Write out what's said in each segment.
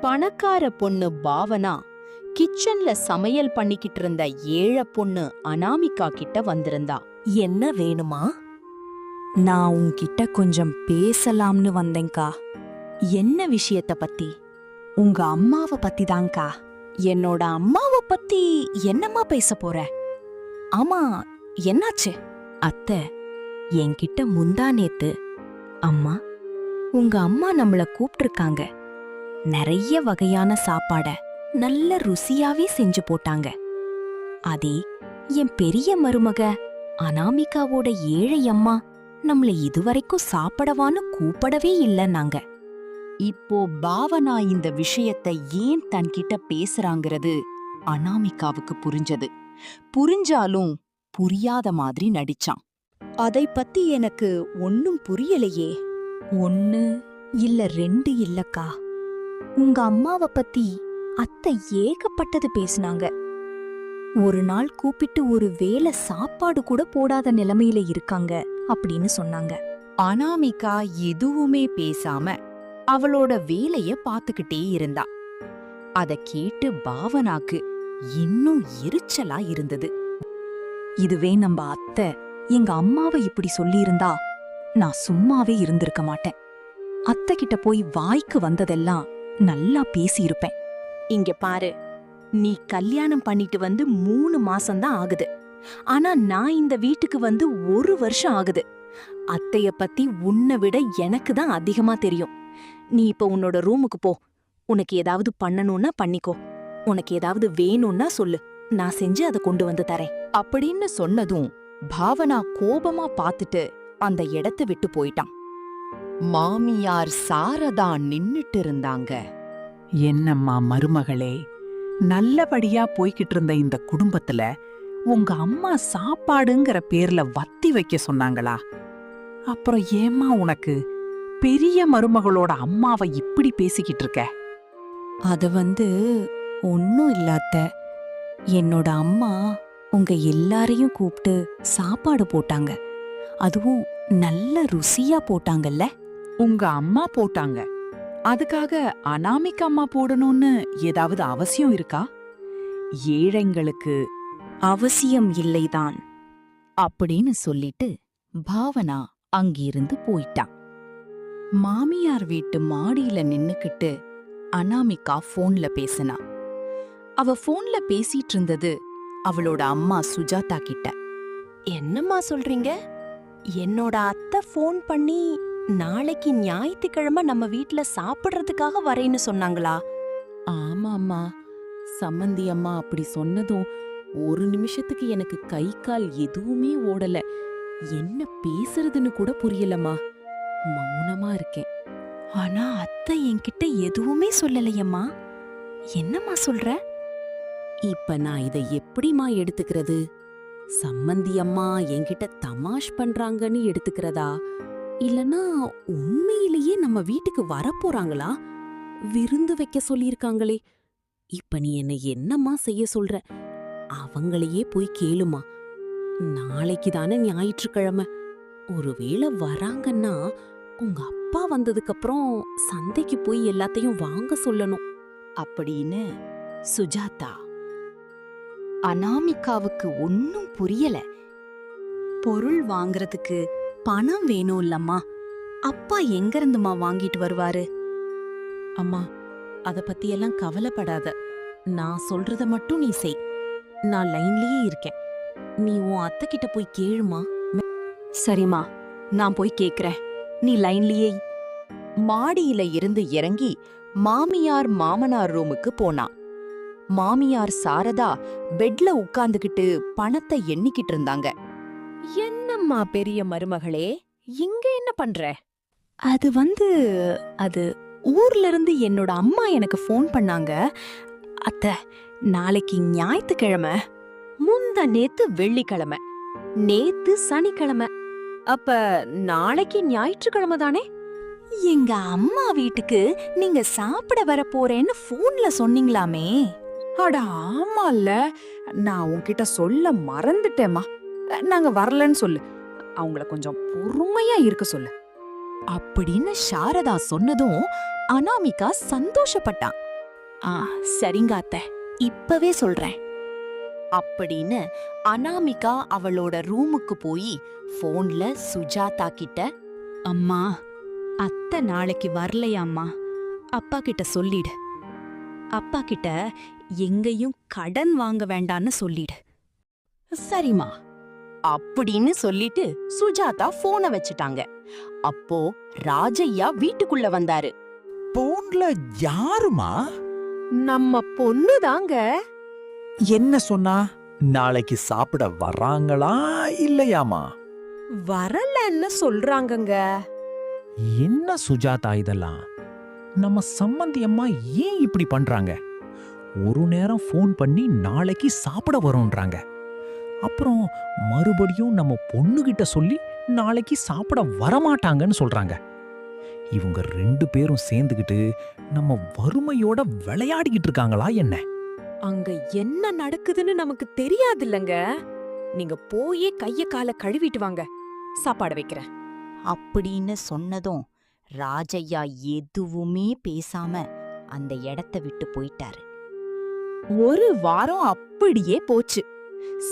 பணக்கார பொண்ணு பாவனா கிச்சன்ல சமையல் பண்ணிக்கிட்டு இருந்த ஏழை பொண்ணு அனாமிகா கிட்ட வந்திருந்தா. என்ன வேணுமா? நான் உன்கிட்ட கொஞ்சம் பேசலாம்னு வந்தேன்க்கா. என்ன விஷயத்த பத்தி? உங்க அம்மாவை பத்தி தான்க்கா. என்னோட அம்மாவை பத்தி என்னம்மா பேச போற? ஆமா, என்னாச்சு? அத்தை, என்கிட்ட முந்தா நேத்து, அம்மா உங்க அம்மா நம்மள கூப்பிட்டிருக்காங்க, நிறைய வகையான சாப்பாட நல்ல ருசியாவே செஞ்சு போட்டாங்க. அதே என் பெரிய மருமக அனாமிகாவோட ஏழை அம்மா நம்மள இதுவரைக்கும் சாப்பிடவான்னு கூப்பிடவே இல்லைன்னாங்க. இப்போ பாவனா இந்த விஷயத்தை ஏன் தன்கிட்ட பேசுறாங்கிறது அனாமிகாவுக்கு புரிஞ்சது. புரிஞ்சாலும் புரியாத மாதிரி நடிச்சான். அதை பத்தி எனக்கு ஒன்னும் புரியலையே. 1 இல்ல 2 இல்லக்கா. உங்க அம்மாவை பத்தி அத்தை ஏகப்பட்டது பேசுனாங்க. ஒரு நாள் கூப்பிட்டு ஒரு வேளை சாப்பாடு கூட போடாத நிலைமையில இருக்காங்க அப்படின்னு சொன்னாங்க. அனாமிகா எதுவுமே பேசாம அவளோட வேலைய பாத்துக்கிட்டே இருந்தா. அத கேட்டு பாவனாக்கு இன்னும் எரிச்சலா இருந்தது. இதுவே நம்ம அத்தை எங்க அம்மாவை இப்படி சொல்லியிருந்தா நான் சும்மாவே இருந்திருக்க மாட்டேன். அத்தை கிட்ட போய் வாய்க்கு வந்ததெல்லாம் நல்லா பேசியிருப்பேன். இங்க பாரு, நீ கல்யாணம் பண்ணிட்டு வந்து 3 மாசம்தான் ஆகுது. ஆனா நான் இந்த வீட்டுக்கு வந்து 1 வருஷம் ஆகுது. அத்தைய பத்தி உன்னை விட எனக்கு தான் அதிகமா தெரியும். நீ இப்ப உன்னோட ரூமுக்கு போ. உனக்கு ஏதாவது பண்ணணும்னா பண்ணிக்கோ. உனக்கு ஏதாவது வேணும்னா சொல்லு, நான் செஞ்சு அதை கொண்டு வந்து தரேன் அப்படின்னு சொன்னதும் பாவனா கோபமா பாத்துட்டு அந்த இடத்தை விட்டு போயிட்டான். மாமியார் சாரதா நின்னுட்டு இருந்தாங்க. என்னம்மா மருமகளே, நல்லபடியா போய்கிட்டு இருந்த இந்த குடும்பத்துல உங்க அம்மா சாப்பாடுங்கிற பேர்ல வத்தி வைக்க சொன்னாங்களா? அப்புறம் ஏம்மா உனக்கு பெரிய மருமகளோட அம்மாவை இப்படி பேசிக்கிட்டு இருக்க? அது ஒன்னும் இல்லாத, என்னோட அம்மா உங்க எல்லாரையும் கூப்பிட்டு சாப்பாடு போட்டாங்க. அதுவும் நல்ல ருசியா போட்டாங்கல்ல. உங்க அம்மா போட்டாங்க, அதுக்காக அனாமிகா அம்மா போடணும்னு ஏதாவது அவசியம் இருக்கா? ஏழைங்களுக்கு அவசியம் இல்லைதான் அப்படின்னு சொல்லிட்டு பாவனா அங்கிருந்து போயிட்டான். மாமியார் வீட்டு மாடியில நின்னுக்கிட்டு அனாமிகா போன்ல பேசினா. அவ போன்ல பேசிட்டு இருந்தது அவளோட அம்மா சுஜாதா கிட்ட. என்னம்மா சொல்றீங்க? என்னோட அத்தை போன் பண்ணி நாளைக்கு ஞாயிற்றுக்கிழமை நம்ம வீட்ல சாப்பிடுறதுக்காக வரேன்னு சொன்னாங்களா? ஆமாம்மா, சம்மந்தி அம்மா அப்படி சொன்னதும் ஒரு நிமிஷத்துக்கு எனக்கு கை கால் எதுவுமே ஓடல. என்ன பேசுறதுன்னு கூட புரியலம்மா. மௌனமா இருக்கேன். ஆனா அத்தை என்கிட்ட எதுவுமே சொல்லலையம்மா. என்னம்மா சொல்ற? இப்ப நான் இதை எப்படிமா எடுத்துக்கிறது? சம்மந்தி அம்மா என்கிட்ட தமாஷ் பண்றாங்கன்னு எடுத்துக்கிறதா, இல்லனா உண்மையிலேயே நம்ம வீட்டுக்கு வரப்போறாங்களா? விருந்து வைக்க சொல்லியிருக்காங்களே. இப்ப நீ என்ன என்னம்மா செய்ய சொல்ற? அவங்களையே போய் கேளுமா. நாளைக்கு தானே ஞாயிற்றுக்கிழமை. ஒருவேளை வராங்கன்னா உங்க அப்பா வந்ததுக்கு அப்புறம் சந்தைக்கு போய் எல்லாத்தையும் வாங்க சொல்லணும் அப்படின்னு சுஜாதா. அனாமிகாவுக்கு ஒன்னும் புரியல. பொருள் வாங்குறதுக்கு பணம் வேணும் இல்லம்மா. அப்பா எங்கிருந்துமா வாங்கிட்டு வருவாரு? அம்மா, அத பத்தியெல்லாம் கவலைப்படாத. நான் சொல்றத மட்டும் நீ செய். நான் லைன்லயே இருக்கேன். நீ உன் அத்தை கிட்ட போய் கேளுமா. சரிம்மா, நான் போய் கேக்குறேன். நீ லைன்லயே. மாடியில இருந்து இறங்கி மாமியார் மாமனார் ரூமுக்கு போனா. மாமியார் சாரதா பெட்ல உட்கார்ந்துகிட்டு பணத்தை எண்ணிக்கிட்டு இருந்தாங்க. என்னம்மா பெரிய மருமகளே, இங்க என்ன பண்ற? அது ஊர்ல இருந்து என்னோட அம்மா எனக்கு ஃபோன் பண்ணாங்க. அத்தை, நாளைக்கு ஞாயிற்றுக்கிழமை. முந்தா நேத்து வெள்ளிக்கிழமை, நேத்து சனிக்கிழமை. அப்ப நாளைக்கு ஞாயிற்றுக்கிழமை தானே? எங்க அம்மா வீட்டுக்கு நீங்க சாப்பிட வர போறேன்னு ஃபோன்ல சொன்னீங்களாமே. அட ஆமால்ல, நான் உன்கிட்ட சொல்ல மறந்துட்டேம்மா. நாங்க வரலன்னு சொல்லு. அவங்கள கொஞ்சம் பொறுமையா இருக்க சொல்லு அப்படின்னு சாரதா சொன்னதும் அனாமிகா சந்தோஷப்பட்டான். சரிங்க அத்தை, இப்பவே சொல்றேன் அப்படின்னு அனாமிகா அவளோட ரூமுக்கு போய் போன்ல சுஜாதா கிட்ட, அம்மா, அத்தை நாளைக்கு வரலையாம்மா, அப்பா கிட்ட சொல்லிடு. அப்பா கிட்ட எங்கேயும் கடன் வாங்க வேண்டான்னு சொல்லிடு. சரிம்மா அப்படின்னு சொல்லிட்டு சுஜாதா போனை வச்சுட்டாங்க. அப்போ ராஜையா வீட்டுக்குள்ள வந்தாரு. போன்ல யாருமா? நம்ம பொண்ணுதாங்க. என்ன சொன்னா? நாளைக்கு சாப்பிட வர்றாங்களா இல்லையாமா? வரலன்னு சொல்றாங்கங்க. என்ன சுஜாதா இதெல்லாம்? நம்ம சம்மந்தி அம்மா ஏன் இப்படி பண்றாங்க? ஒரு நேரம் ஃபோன் பண்ணி நாளைக்கு சாப்பிட வரோன்றாங்க. அப்புறம் மறுபடியும் நம்ம பொண்ணுகிட்ட சொல்லி நாளைக்கு சாப்பிட வரமாட்டாங்கன்னு சொல்றாங்க. இவங்க 2 பேரும் சேர்ந்துகிட்டு நம்ம வறுமையோட விளையாடிக்கிட்டு இருக்காங்களா என்ன? அங்க என்ன நடக்குதுன்னு நமக்கு தெரியாதுல்லங்க. நீங்க போயே கைய கால கழுவிட்டு வாங்க, சாப்பாடு வைக்கிறேன் அப்படின்னு சொன்னதும் ராஜையா எதுவுமே பேசாம அந்த இடத்த விட்டு போயிட்டாரு. ஒரு வாரம் அப்படியே போச்சு.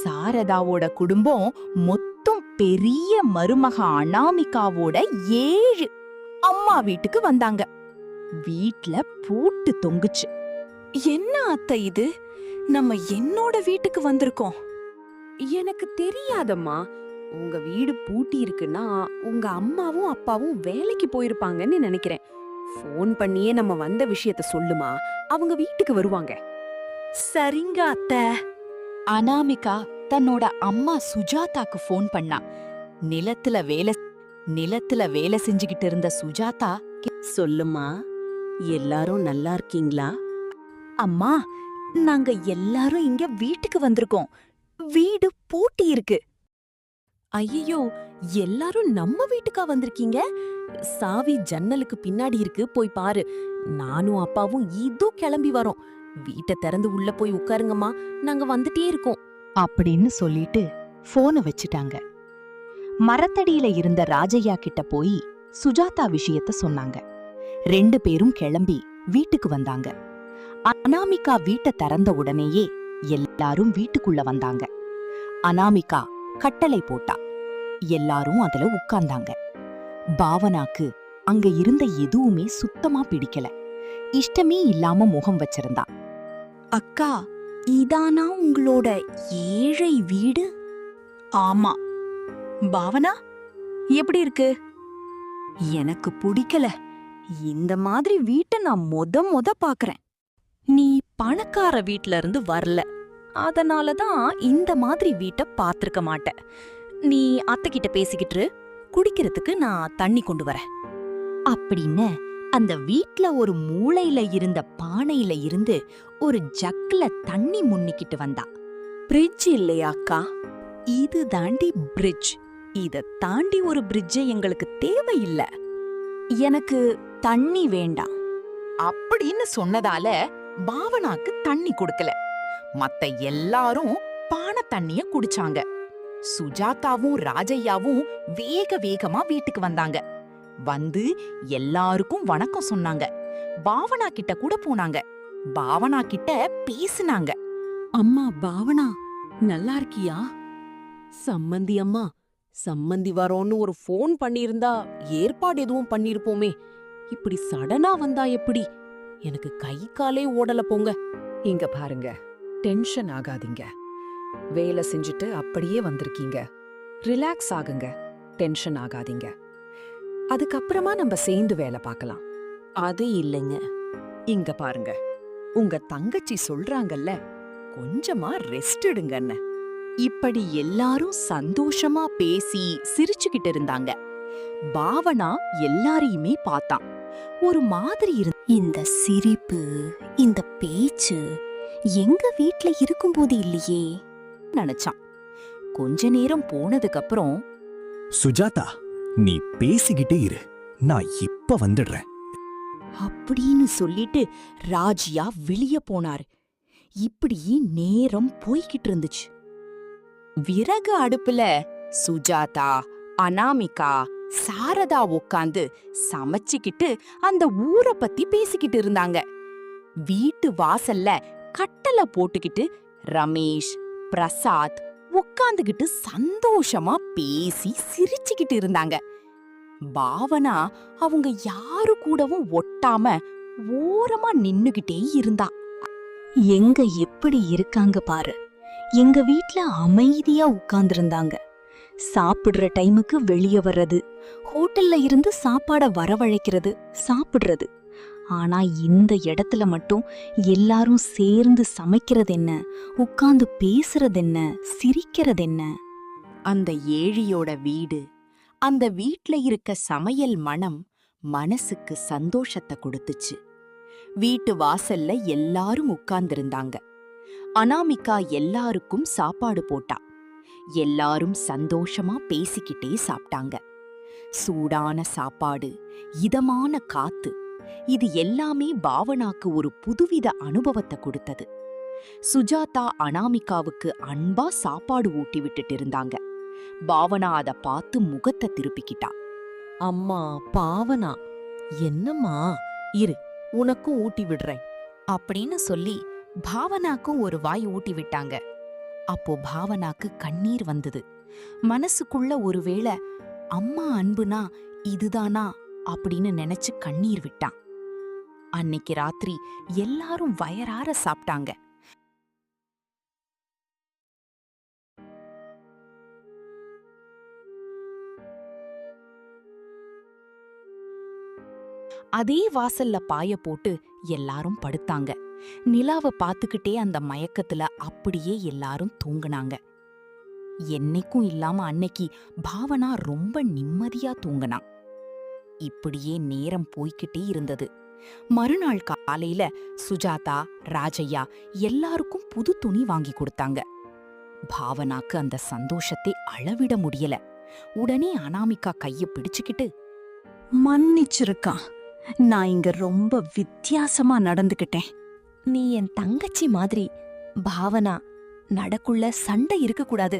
சாரதாவோட குடும்பம் மொத்தம் பெரிய மருமக அனாமிகாவோட 7 அம்மா வீட்டுக்கு வந்தாங்க. வீட்ல பூட்டு தொங்குச்சு. என்ன அத்தை இது? நம்ம என்னோட வீட்டுக்கு வந்திருக்கோம். எனக்கு தெரியாதம்மா. உங்க வீடு பூட்டி இருக்குன்னா உங்க அம்மாவும் அப்பாவும் வேலைக்கு போயிருப்பாங்கன்னு நினைக்கிறேன். ஃபோன் பண்ணியே நம்ம வந்த விஷயத்த சொல்லுமா, அவங்க வீட்டுக்கு வருவாங்க. சரிங்க அத்தை. அனாமிகா தன்னோட அம்மா சுஜாதாக்கு ஃபோன் பண்ணா. நிலத்துல வேலை செஞ்சுகிட்டு இருந்த சுஜாதா, சொல்லுமா, எல்லாரும் நல்லா இருக்கீங்களா? அம்மா, நாங்க எல்லாரும் இங்க வீட்டுக்கு வந்திருக்கோம். வீடு பூட்டி இருக்கு. ஐயோ, எல்லாரும் நம்ம வீட்டுக்கா வந்திருக்கீங்க? சாவி ஜன்னலுக்கு பின்னாடி இருக்கு, போய் பாரு. நானும் அப்பாவும் இதோ கிளம்பி வரோம். வீட்டை திறந்து உள்ள போய் உட்காருங்கம்மா, நாங்க வந்துட்டே இருக்கோம் அப்படின்னு சொல்லிட்டு போனை வச்சுட்டாங்க. மரத்தடியில இருந்த ராஜையா கிட்ட போய் சுஜாதா விஷயத்த சொன்னாங்க. 2 பேரும் கிளம்பி வீட்டுக்கு வந்தாங்க. அனாமிகா வீட்டை திறந்த உடனேயே எல்லாரும் வீட்டுக்குள்ள வந்தாங்க. அனாமிகா கட்டளை போட்டா. எல்லாரும் அதுல உட்கார்ந்தாங்க. பாவனாக்கு அங்க இருந்த எதுவுமே சுத்தமா பிடிக்கல. இஷ்டமே இல்லாம முகம் வச்சிருந்தா. அக்கா, இதானா உங்களோட ஏழை வீடு? ஆமா. பாவனா, எப்படி இருக்கு? எனக்கு பிடிக்கல. இந்த மாதிரி வீட்டை நான் மொத பாக்குறேன். நீ பணக்கார வீட்ல இருந்து வரல, அதனாலதான் இந்த மாதிரி வீட்டை பாத்திருக்க மாட்ட. நீ அத்தைகிட்ட பேசிக்கிட்டு, குடிக்கிறதுக்கு நான் தண்ணி கொண்டு வரேன் அப்படின்னு அந்த வீட்ல ஒரு மூலையில இருந்த பானையில இருந்து ஒரு ஜக்ல தண்ணி முன்னிக்கிட்டு வந்தா. பிரிட்ஜ் இல்லையா அக்கா? இது தாண்டி பிரிட்ஜ். இத தாண்டி ஒரு பிரிட்ஜ் எங்களுக்கு தேவையில்லை. எனக்கு தண்ணி வேண்டாம் அப்படின்னு சொன்னதால பாவனாக்கு தண்ணி கொடுக்கல. மத்த எல்லாரும் பானை தண்ணிய குடிச்சாங்க. சுஜாதாவும் ராஜையாவும் வேகமா வீட்டுக்கு வந்தாங்க. வந்து எல்லாருக்கும் வணக்கம் சொன்னாங்க. பாவனா கிட்ட கூட போனாங்க. பாவனா கிட்ட பேசினாங்க. அம்மா பாவனா, நல்லா இருக்கியா? சம்மந்தி அம்மா, சம்மந்தி வரோன்னு ஒரு ஃபோன் பண்ணியிருந்தா ஏற்பாடு எதுவும் பண்ணிருப்போமே. இப்படி சடனா வந்தா எப்படி? எனக்கு கை காலே ஓடல போங்க. இங்க பாருங்க, டென்ஷன் ஆகாதீங்க. வேலை செஞ்சுட்டு அப்படியே வந்திருக்கீங்க. ரிலாக்ஸ் ஆகுங்க, டென்ஷன் ஆகாதீங்க. அதுக்கப்புறமா நம்ம சேர்ந்து வேலை பார்க்கலாம். அது இல்லைங்க. இங்க பாருங்க, உங்க தங்கச்சி சொல்றாங்கல்ல, கொஞ்சமா ரெஸ்ட் எடுங்கன்னு. இப்படி எல்லாரும் சந்தோஷமா பேசி சிரிச்சுக்கிட்டு இருந்தாங்க. பாவனா எல்லாரையுமே பார்த்தான். ஒரு மாதிரி இந்த சிரிப்பு, இந்த பேச்சு எங்க வீட்ல இருக்கும்போது இல்லையே நினைச்சான். கொஞ்ச நேரம் போனதுக்கு அப்புறம், சுஜாதா, நீ பேசிக்கிட்டே இரு, நான் இப்ப வந்துடுறேன் அப்படின்னு சொல்லிட்டு ராஜியா வெளிய போனாரு. இப்படி நேரம் போய்கிட்டு இருந்துச்சு. விறகு அடுப்புல சுஜாதா, அனாமிகா, சாரதா உட்காந்து சமைச்சுக்கிட்டு அந்த ஊரை பத்தி பேசிக்கிட்டு இருந்தாங்க. வீட்டு வாசல்ல கட்டல போட்டுக்கிட்டு ரமேஷ், பிரசாத் உட்காந்துகிட்டு சந்தோஷமா பேசி சிரிச்சுக்கிட்டு இருந்தாங்க. பாவனா அவங்க யாரு கூடவும் ஒட்டாம ஓரமா நின்னுகிட்டே இருந்தா. எங்க எப்படி இருக்காங்க பாரு. எங்க வீட்ல அமைதியா உட்கார்ந்திருந்தாங்க. சாப்பிடுற டைமுக்கு வெளிய வர்றது, ஹோட்டல்ல இருந்து சாப்பாட வரவழைக்கிறது, சாப்பிடுறது. ஆனா இந்த இடத்துல மட்டும் எல்லாரும் சேர்ந்து சமைக்கிறது என்ன, உட்கார்ந்து பேசுறது என்ன, சிரிக்கிறது என்ன. அந்த ஏழியோட வீடு, அந்த வீட்ல இருக்க சமையல் மனம் மனசுக்கு சந்தோஷத்தை கொடுத்துச்சு. வீட்டு வாசல்ல எல்லாரும் உட்கார்ந்திருந்தாங்க. அனாமிகா எல்லாருக்கும் சாப்பாடு போட்டா. எல்லாரும் சந்தோஷமா பேசிக்கிட்டே சாப்பிட்டாங்க. சூடான சாப்பாடு, இதமான காத்து, இது எல்லாமே பாவனாக்கு ஒரு புதுவித அனுபவத்தை கொடுத்தது. சுஜாதா அனாமிகாவுக்கு அன்பா சாப்பாடு ஊட்டி விட்டுட்டு இருந்தாங்க. பாவனா அத பார்த்து முகத்தை திருப்பிக்கிட்டா. அம்மா பாவனா, என்னம்மா, இரு உனக்கும் ஊட்டி விடுறேன் அப்படின்னு சொல்லி பாவனாக்கும் ஒரு வாய் ஊட்டி விட்டாங்க. அப்போ பாவனாக்கு கண்ணீர் வந்தது. மனசுக்குள்ள ஒருவேளை அம்மா அன்புனா இதுதானா அப்படின்னு நினைச்சு கண்ணீர் விட்டான். அன்னைக்கு ராத்திரி எல்லாரும் வயறார சாப்பிட்டாங்க. அதே வாசல்ல பாய போட்டு எல்லாரும் படுத்தாங்க. நிலாவை பார்த்துக்கிட்டே அந்த மயக்கத்துல அப்படியே எல்லாரும் தூங்குனாங்க. என்னைக்கும் இல்லாம அன்னைக்கு பாவனா ரொம்ப நிம்மதியா தூங்குனா. இப்படியே நேரம் போய்கிட்டே இருந்தது. மறுநாள் காலையில சுஜாதா, ராஜையா எல்லாருக்கும் புது துணி வாங்கி கொடுத்தாங்க. பாவனாக்கு அந்த சந்தோஷத்தை அளவிட முடியல. உடனே அனாமிகா கைய பிடிச்சுக்கிட்டு, மன்னிச்சிருக்கா, நான் இங்க ரொம்ப வித்தியாசமா நடந்துக்கிட்டேன். நீ என் தங்கச்சி மாதிரி. பாவனா, நடக்குள்ள சண்டை இருக்கக்கூடாது,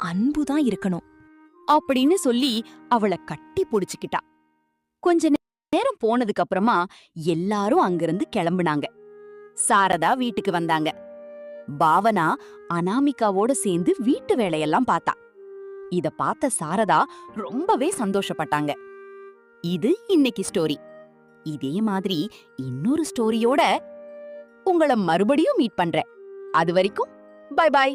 அன்புதான் இருக்கணும் அப்படின்னு சொல்லி அவளை கட்டி பிடிச்சுக்கிட்டா. கொஞ்ச நேரம் போனதுக்கு அப்புறமா எல்லாரும் அங்கிருந்து கிளம்புனாங்க. சாரதா வீட்டுக்கு வந்தாங்க. பாவனா அனாமிகாவோட சேர்ந்து வீட்டு வேலையெல்லாம் பார்த்தா. இத பார்த்த சாரதா ரொம்பவே சந்தோஷப்பட்டாங்க. இது இன்னைக்கு ஸ்டோரி. இதே மாதிரி இன்னொரு ஸ்டோரியோட உங்கள மறுபடியும் மீட் பண்றேன். அது வரைக்கும் பை பாய்.